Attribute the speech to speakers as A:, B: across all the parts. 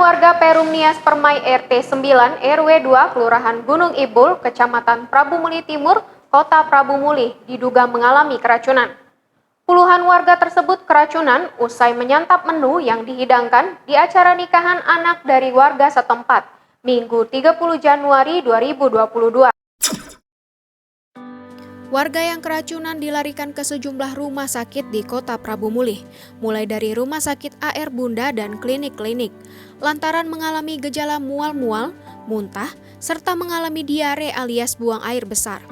A: warga Perum Nias Permai RT 9 RW 2 Kelurahan Gunung Ibul, Kecamatan Prabu Muli Timur, Kota Prabu Muli diduga mengalami keracunan. Puluhan warga tersebut keracunan usai menyantap menu yang dihidangkan di acara nikahan anak dari warga setempat, Minggu 30 Januari 2022. Warga yang keracunan dilarikan ke sejumlah rumah sakit di Kota Prabu Muli, mulai dari Rumah Sakit AR Bunda dan klinik-klinik, lantaran mengalami gejala mual-mual, muntah, serta mengalami diare alias buang air besar.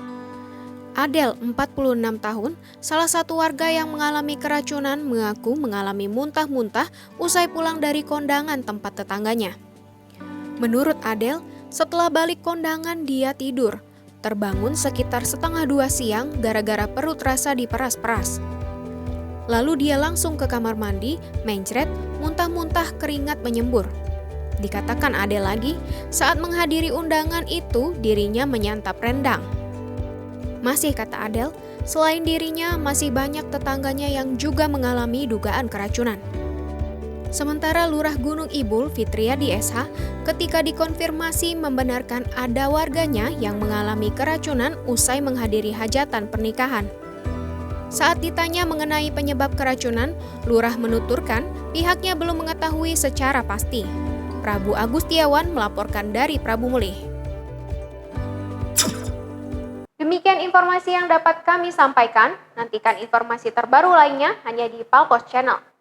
A: Adel, 46 tahun, salah satu warga yang mengalami keracunan mengaku mengalami muntah-muntah usai pulang dari kondangan tempat tetangganya. Menurut Adel, setelah balik kondangan dia tidur, terbangun sekitar 1:30 siang gara-gara perut rasa diperas-peras. Lalu dia langsung ke kamar mandi, mencret, muntah-muntah keringat menyembur. Dikatakan Adel lagi, saat menghadiri undangan itu dirinya menyantap rendang. Masih kata Adel, selain dirinya masih banyak tetangganya yang juga mengalami dugaan keracunan. Sementara Lurah Gunung Ibul Fitriadi SH ketika dikonfirmasi membenarkan ada warganya yang mengalami keracunan usai menghadiri hajatan pernikahan. Saat ditanya mengenai penyebab keracunan, Lurah menuturkan pihaknya belum mengetahui secara pasti. Prabu Agustiawan melaporkan dari Prabu Muli. Demikian informasi yang dapat kami sampaikan. Nantikan informasi terbaru lainnya hanya di Palpos Channel.